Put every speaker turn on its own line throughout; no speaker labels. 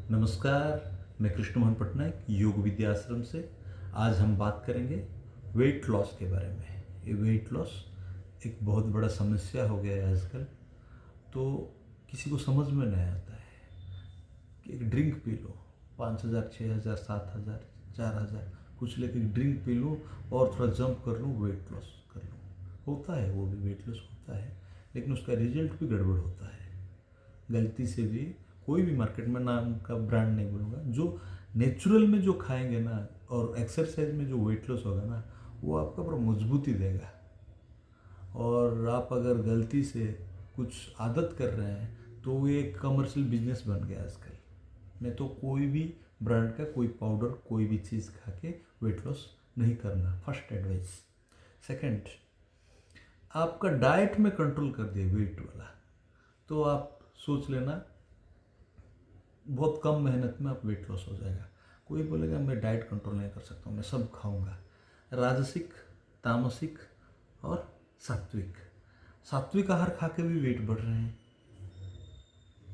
नमस्कार, मैं कृष्ण मोहन पटनायक योग विद्या आश्रम से। आज हम बात करेंगे वेट लॉस के बारे में। ये वेट लॉस एक बहुत बड़ा समस्या हो गया है आजकल। तो किसी को समझ में नहीं आता है कि एक ड्रिंक पी लो, 5,000, 6,000, 7,000, 4,000 कुछ लेके ड्रिंक पी लूँ और थोड़ा जंप कर लूँ, वेट लॉस कर लूँ। होता है, वो भी वेट लॉस होता है, लेकिन उसका रिजल्ट भी गड़बड़ होता है। गलती से भी कोई भी मार्केट में, नाम का ब्रांड नहीं बोलूँगा, जो नेचुरल में जो खाएंगे ना और एक्सरसाइज में जो वेट लॉस होगा ना, वो आपका पूरा मजबूती देगा। और आप अगर गलती से कुछ आदत कर रहे हैं तो वो एक कमर्शियल बिजनेस बन गया आजकल। नहीं तो कोई भी ब्रांड का कोई पाउडर, कोई भी चीज़ खा के वेट लॉस नहीं करना, फर्स्ट एडवाइस। सेकंड, आपका डाइट में कंट्रोल कर दिए वेट वाला, तो आप सोच लेना बहुत कम मेहनत में आप वेट लॉस हो जाएगा। कोई बोलेगा मैं डाइट कंट्रोल नहीं कर सकता हूँ, मैं सब खाऊंगा। राजसिक, तामसिक और सात्विक। सात्विक आहार खा के भी वेट बढ़ रहे हैं।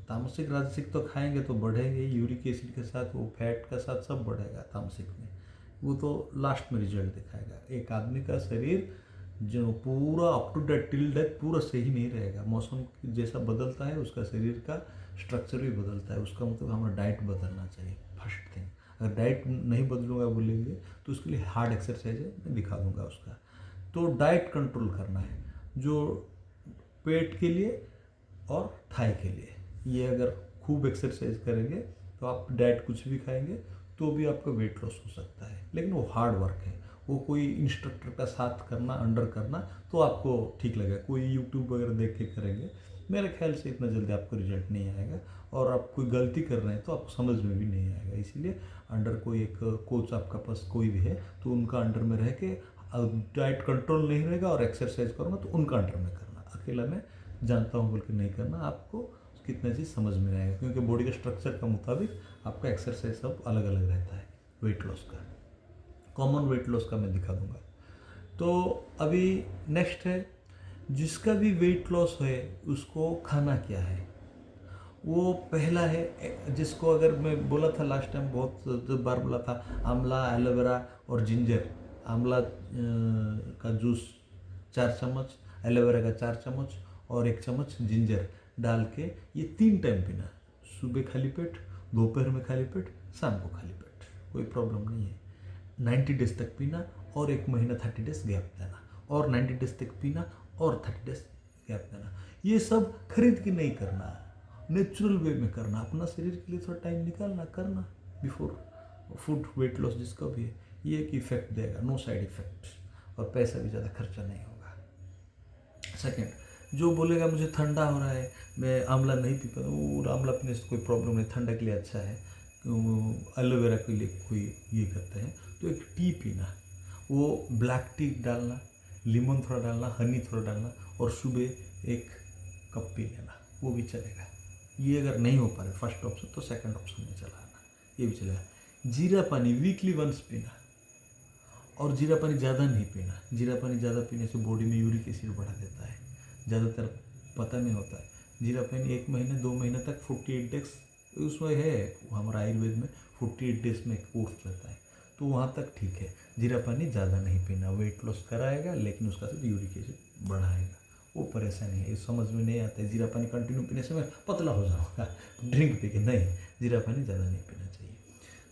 तामसिक राजसिक तो खाएंगे तो बढ़ेंगे, यूरिक एसिड के साथ, वो फैट का साथ सब बढ़ेगा तामसिक में। वो तो लास्ट में रिजल्ट दिखाएगा। एक आदमी का शरीर जो पूरा up to date till death पूरा सही नहीं रहेगा। मौसम जैसा बदलता है उसका शरीर का स्ट्रक्चर भी बदलता है। उसका मतलब हमारा डाइट बदलना चाहिए फर्स्ट थिंग। अगर डाइट नहीं बदलूंगा बोलेंगे तो उसके लिए हार्ड एक्सरसाइज है, मैं दिखा दूंगा उसका। तो डाइट कंट्रोल करना है, जो पेट के लिए और थाई के लिए। ये अगर खूब एक्सरसाइज करेंगे तो आप डाइट कुछ भी खाएंगे तो भी आपका वेट लॉस हो सकता है, लेकिन वो हार्ड वर्क है। वो कोई इंस्ट्रक्टर का साथ करना, अंडर करना तो आपको ठीक लगेगा। कोई यूट्यूब वगैरह देख के करेंगे, मेरे ख्याल से इतना जल्दी आपको रिजल्ट नहीं आएगा। और आप कोई गलती कर रहे हैं तो आपको समझ में भी नहीं आएगा। इसीलिए अंडर कोई एक कोच आपका पास कोई भी है तो उनका अंडर में रह के, डाइट कंट्रोल नहीं रहेगा और एक्सरसाइज करूँगा तो उनका अंडर में करना। अकेला मैं जानता हूँ बोल के नहीं करना। आपको कितना चीज़ समझ में आएगा, क्योंकि बॉडी के स्ट्रक्चर के मुताबिक आपका एक्सरसाइज सब अलग अलग रहता है। वेट लॉस का, कॉमन वेट लॉस का मैं दिखा दूंगा। तो अभी नेक्स्ट है, जिसका भी वेट लॉस है उसको खाना क्या है। वो पहला है, जिसको अगर मैं बोला था लास्ट टाइम, बहुत बार बोला था, आंवला, एलोवेरा और जिंजर। आंवला का जूस 4 चम्मच, एलोवेरा का 4 चम्मच और 1 चम्मच जिंजर डाल के ये 3 टाइम पीना। सुबह खाली पेट, दोपहर में खाली पेट, शाम को खाली पेट, कोई प्रॉब्लम नहीं है। 90 डेज तक पीना और 1 महीना 30 डेज गैप देना, और 90 डेज तक पीना और 30 डेज गैप देना। ये सब खरीद के नहीं करना, नेचुरल वे में करना। अपना शरीर के लिए थोड़ा टाइम निकालना, करना बिफोर फूड वेट लॉस जिसका भी है। ये एक इफेक्ट देगा, नो साइड इफेक्ट, और पैसा भी ज़्यादा खर्चा नहीं होगा। सेकेंड, जो बोलेगा मुझे ठंडा हो रहा है, मैं आंवला नहीं पी पाता, वो आंवला पीने से कोई प्रॉब्लम नहीं, ठंडा के लिए अच्छा है। एलोवेरा के लिए कोई ये करते हैं तो एक टी पीना, वो ब्लैक टी डालना, लेमन थोड़ा डालना, हनी थोड़ा डालना, और सुबह 1 कप पी लेना, वो भी चलेगा। ये अगर नहीं हो पा रहा फर्स्ट ऑप्शन तो सेकंड ऑप्शन में चला आना, ये भी चलेगा। जीरा पानी वीकली वंस पीना, और जीरा पानी ज़्यादा नहीं पीना। जीरा पानी ज़्यादा पीने से बॉडी में यूरिक एसिड बढ़ा देता है, ज़्यादातर पता नहीं होता है। जीरा पानी 1 महीने 2 महीने तक 48 डेज, उसमें है हमारा आयुर्वेद में 48 डेज में एक कोर्स रहता है, तो वहाँ तक ठीक है। जीरा पानी ज़्यादा नहीं पीना, वेट लॉस कराएगा लेकिन उसका सिर्फ यूरिक एसिड बढ़ाएगा, वो परेशानी है। ये समझ में नहीं आता है, जीरा पानी कंटिन्यू पीने से मैं पतला हो जाऊँगा ड्रिंक पी के, नहीं, जीरा पानी ज़्यादा नहीं पीना चाहिए।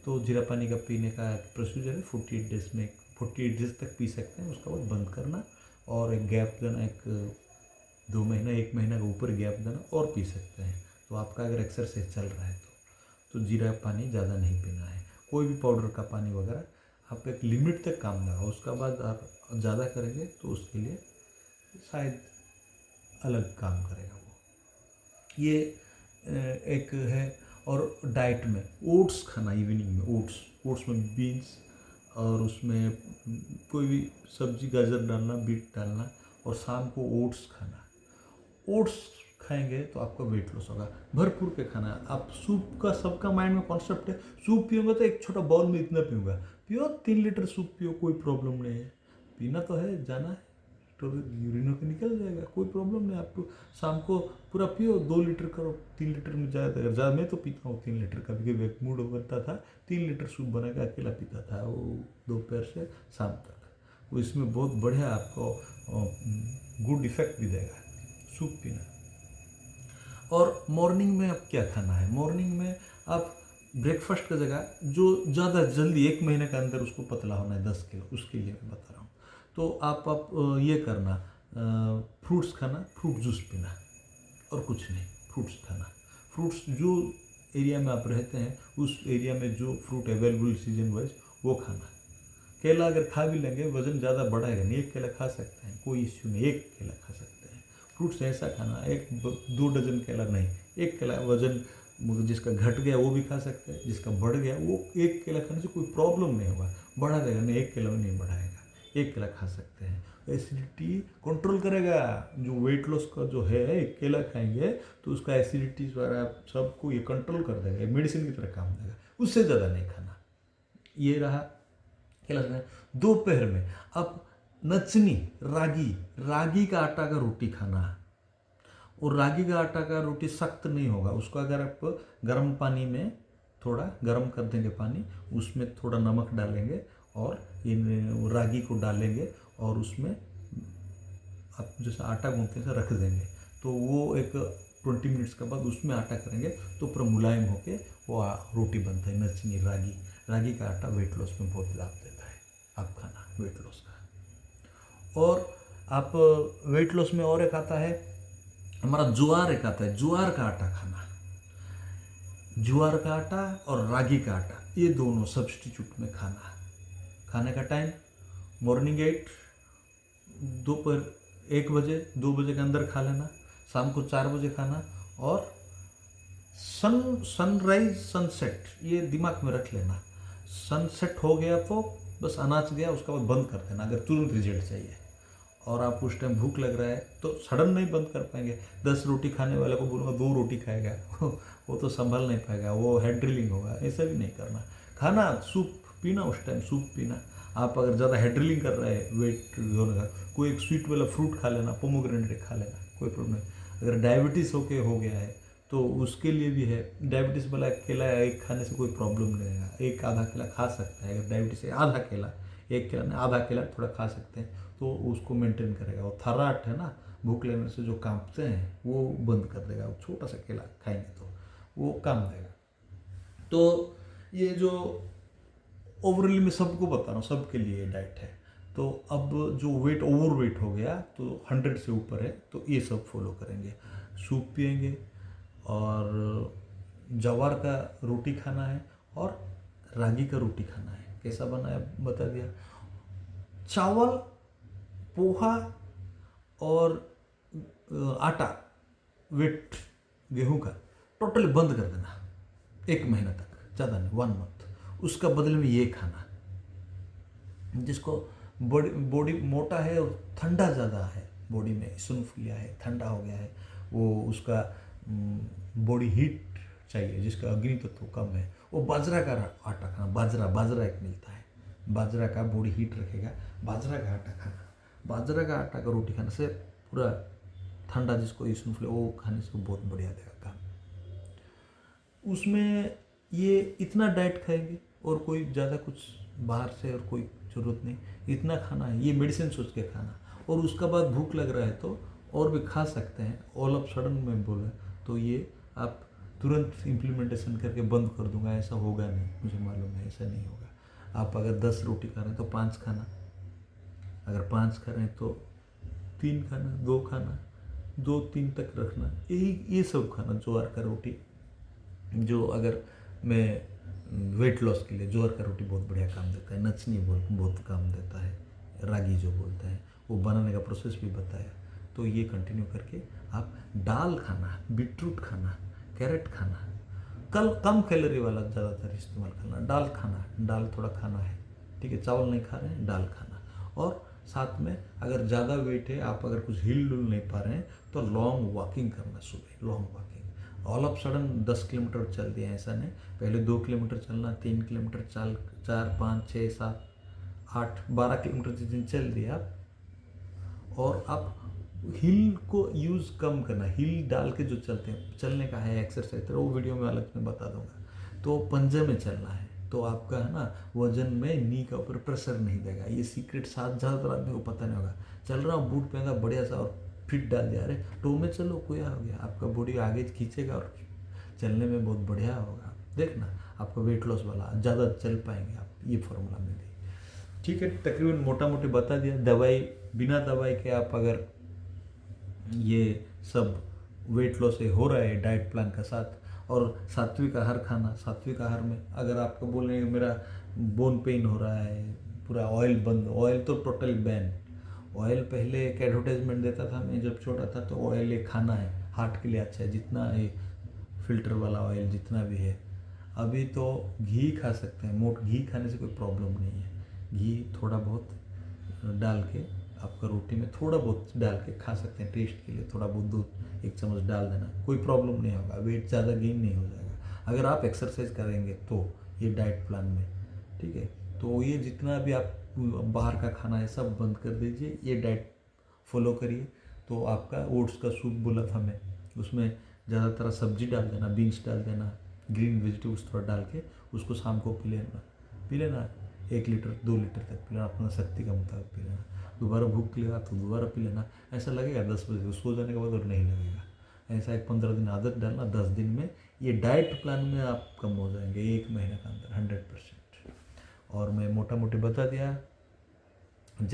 तो जीरा पानी का पीने का प्रोसीजर है, 48 डेज में, 48 डेज तक पी सकते हैं, उसका बाद बंद करना और एक गैप देना, एक 2 महीना 1 महीना के ऊपर गैप देना और पी सकते हैं। तो आपका अगर एक्सरसाइज चल रहा है तो जीरा पानी ज़्यादा नहीं पीना है। कोई भी पाउडर का पानी वगैरह आप एक लिमिट तक काम लगा, उसका बाद आप ज़्यादा करेंगे तो उसके लिए शायद अलग काम करेगा वो। ये एक है। और डाइट में ओट्स खाना, इवनिंग में ओट्स में बीन्स, और उसमें कोई भी सब्जी, गाजर डालना, बीट डालना, और शाम को ओट्स खाना। ओट्स खाएंगे तो आपका वेट लॉस होगा। भरपूर के खाना। आप सूप का, सबका माइंड में कॉन्सेप्ट है सूप पियोगे तो एक छोटा बाउल में इतना पीऊँगा, पियो 3 लीटर सूप पियो, कोई प्रॉब्लम नहीं है। पीना तो है, जाना है तो यूरिन होकर निकल जाएगा, कोई प्रॉब्लम नहीं। आप शाम को पूरा पियो, 2 लीटर करो, 3 लीटर में ज़्यादा। अगर ज़्यादा मैं तो पीता हूँ 3 लीटर, कभी कभी एक मूड बनता था 3 लीटर सूप बना के अकेला पीता था वो, दोपहर से शाम तक। वो इसमें बहुत बढ़िया आपको गुड इफेक्ट भी देगा सूप पीना। और मॉर्निंग में आप क्या खाना है, मॉर्निंग में आप ब्रेकफास्ट का जगह जो ज़्यादा जल्दी 1 महीने के अंदर उसको पतला होना है 10 किलो, उसके लिए मैं बता रहा हूँ। तो आप ये करना, फ्रूट्स खाना, फ्रूट जूस पीना और कुछ नहीं, फ्रूट्स खाना। फ्रूट्स जो एरिया में आप रहते हैं उस एरिया में जो फ्रूट अवेलेबल सीजन वाइज वो खाना। केला अगर खा भी लेंगे वज़न ज़्यादा बढ़ाएगा नहीं, 1 केला खा सकते हैं, कोई इश्यू नहीं, 1 केला खा सकते हैं। फ्रूट्स ऐसा खाना, 2 डजन केला नहीं, 1 केला। वज़न जिसका घट गया वो भी खा सकते हैं, जिसका बढ़ गया वो 1 केला खाने से कोई प्रॉब्लम नहीं होगा, बढ़ा देगा नहीं, 1 केला में नहीं बढ़ाएगा, 1 केला खा सकते हैं। एसिडिटी कंट्रोल करेगा, जो वेट लॉस का जो है 1 केला खाएंगे तो उसका एसिडिटी वगैरह सबको ये कंट्रोल कर देगा, मेडिसिन की तरह काम देगा, उससे ज़्यादा नहीं खाना। ये रहा केला खाना। दोपहर में अब नचनी, रागी का आटा का रोटी खाना। और रागी का आटा का रोटी सख्त नहीं होगा, उसको अगर आप गर्म पानी में थोड़ा गर्म कर देंगे पानी, उसमें थोड़ा नमक डालेंगे और इन रागी को डालेंगे और उसमें आप जैसे आटा गूंथते हैं रख देंगे, तो वो एक 20 मिनट्स के बाद उसमें आटा करेंगे तो पूरा मुलायम होके वो रोटी बनता है। नचनी रागी का आटा वेट लॉस में बहुत लाभ देता है, आप खाना वेट लॉस का। और आप वेट लॉस में और एक आता है हमारा ज्वार, एक आता है ज्वार का आटा खाना। ज्वार का आटा और रागी का आटा ये दोनों सब्स्टिट्यूट में खाना। खाने का टाइम मॉर्निंग 8, दोपहर 1 बजे 2 बजे के अंदर खा लेना, शाम को 4 बजे खाना। और सनराइज सनसेट ये दिमाग में रख लेना, सनसेट हो गया तो बस अनाज गया, उसके बाद बंद कर देना अगर तुरंत रिजल्ट चाहिए। और आप उस टाइम भूख लग रहा है तो सडन नहीं बंद कर पाएंगे। 10 रोटी खाने वाले को बोलूँगा 2 रोटी खाएगा वो तो संभल नहीं पाएगा, वो हेड ड्रिलिंग होगा। ऐसा भी नहीं करना, खाना सूप पीना, उस टाइम सूप पीना। आप अगर ज़्यादा हेड ड्रिलिंग कर रहे हैं वेट होने का, कोई एक स्वीट वाला फ्रूट खा लेना, पोमोग्रेनेट खा लेना, कोई प्रॉब्लम नहीं। अगर डायबिटीज़ हो गया है तो उसके लिए भी है, डायबिटीज़ वाला केला एक खाने से कोई प्रॉब्लम नहीं है, एक आधा केला खा सकता है। अगर डायबिटीज़ है आधा केला, 1 केला नहीं आधा केला थोड़ा खा सकते हैं तो उसको मेंटेन करेगा। और थर्राट है ना, भूख लगने से जो कांपते हैं वो बंद कर देगा, वो छोटा सा केला खाएंगे तो वो काम देगा। तो ये जो ओवरऑली मैं सबको बता रहा हूँ, सबके लिए डाइट है। तो अब जो ओवर वेट हो गया तो 100 से ऊपर है तो ये सब फॉलो करेंगे, सूप पियेंगे और ज्वार का रोटी खाना है और रागी का रोटी खाना है। कैसा बनाया बता दिया। चावल, पोहा और आटा, वेट गेहूं का टोटली बंद कर देना 1 महीना तक, ज़्यादा नहीं 1 मंथ। उसका बदले में ये खाना, जिसको बॉडी मोटा है और ठंडा ज़्यादा है, बॉडी में इसनफुलिया है, ठंडा हो गया है, वो उसका बॉडी हीट चाहिए, जिसका अग्नि तत्व कम है, वो बाजरा का आटा खाना। बाजरा एक मिलता है, बाजरा का बॉडी हीट रखेगा, बाजरा का आटा खाना। बाजरा का आटा का रोटी खाने से पूरा ठंडा, जिसको इसनफुलिया, वो खाने से बहुत बढ़िया देगा काम। उसमें ये इतना डाइट खाएंगे और कोई ज़्यादा कुछ बाहर से और कोई ज़रूरत नहीं, इतना खाना है, ये मेडिसिन सोच के खाना। और उसका बाद भूख लग रहा है तो और भी खा सकते हैं। ऑल ऑफ सडन में बोला तो ये आप तुरंत इम्प्लीमेंटेशन करके बंद कर दूंगा, ऐसा होगा नहीं, मुझे मालूम है ऐसा नहीं होगा। आप अगर 10 रोटी खा रहे हैं तो 5 खाना, अगर 5 खा रहे हैं तो 3 खाना, 2 खाना, 2-3 तक रखना, ये सब खाना। ज्वार का रोटी, जो अगर मैं वेट लॉस के लिए ज्वार का रोटी बहुत बढ़िया काम देता है। नचनी बहुत काम देता है, रागी जो बोलते हैं, वो बनाने का प्रोसेस भी बताया। तो ये कंटिन्यू करके आप दाल खाना, बीटरूट खाना, कैरेट खाना, कम कैलोरी वाला ज़्यादातर इस्तेमाल करना। दाल थोड़ा खाना है, ठीक है, चावल नहीं खा रहे हैं, दाल खाना। और साथ में अगर ज़्यादा वेट है, आप अगर कुछ हिल डुल नहीं पा रहे हैं तो लॉन्ग वॉकिंग करना, सुबह long walking. All of sudden 10 kilometre चल दिया ऐसा नहीं, पहले 2 किलोमीटर चलना, 3 किलोमीटर 4, 5, 6, 7, 8, 12 किलोमीटर जिस दिन चल दिया आप, और आप हिल को यूज़ कम करना, हिल डाल के जो चलते हैं, चलने का है एक्सरसाइज, तो वो वीडियो में अलग में बता दूंगा। तो पंजे में चलना है तो आपका है ना वजन में नी का ऊपर प्रेशर नहीं देगा। ये सीक्रेट साथ ज़्यादातर आदमी को पता नहीं होगा। चल रहा हूँ, बूट पहना बढ़िया सा और फिट डाल दिया, अरे टो में चलो कोया हो गया, आपका बॉडी आगे खींचेगा और चलने में बहुत बढ़िया होगा। देखना आपका वेट लॉस वाला ज़्यादा चल पाएंगे आप ये फॉर्मूला में भी। ठीक है, तकरीबन मोटा मोटी बता दिया। दवाई, बिना दवाई के आप अगर ये सब वेट लॉस हो रहा है डाइट प्लान के साथ, और सात्विक आहार खाना, सात्विक आहार में अगर आपको बोलेंगे मेरा बोन पेन हो रहा है, पूरा ऑयल बंद, ऑयल तो टोटल बैन। ऑयल पहले एक एडवर्टाइजमेंट देता था, मैं जब छोटा था, तो ऑयल ये खाना है, हार्ट के लिए अच्छा है, जितना ये फिल्टर वाला ऑयल जितना भी है। अभी तो घी खा सकते हैं, मोट घी खाने से कोई प्रॉब्लम नहीं है। घी थोड़ा बहुत डाल के आपका रोटी में थोड़ा बहुत डाल के खा सकते हैं, टेस्ट के लिए थोड़ा बहुत दूध 1 चम्मच डाल देना, कोई प्रॉब्लम नहीं होगा, वेट ज़्यादा गेन नहीं हो जाएगा अगर आप एक्सरसाइज करेंगे तो ये डाइट प्लान में। ठीक है, तो ये जितना भी आप बाहर का खाना है सब बंद कर दीजिए, ये डाइट फॉलो करिए। तो आपका ओट्स का सूप बोला था मैं, उसमें ज़्यादातर सब्जी डाल देना, बीन्स डाल देना, ग्रीन वेजिटेबल्स थोड़ा डाल के उसको शाम को पी लेना 1 लीटर 2 लीटर तक पी लेना, अपना शक्ति के मुताबिक पी लेना। दोबारा भूख लगेगा तो दोबारा पी लेना। ऐसा लगेगा 10 बजे, सो जाने के बाद और नहीं लगेगा। ऐसा एक 15 दिन आदत डालना, 10 दिन में ये डाइट प्लान में आप कम हो जाएंगे, 1 महीने के अंदर 100%। और मैं मोटा मोटी बता दिया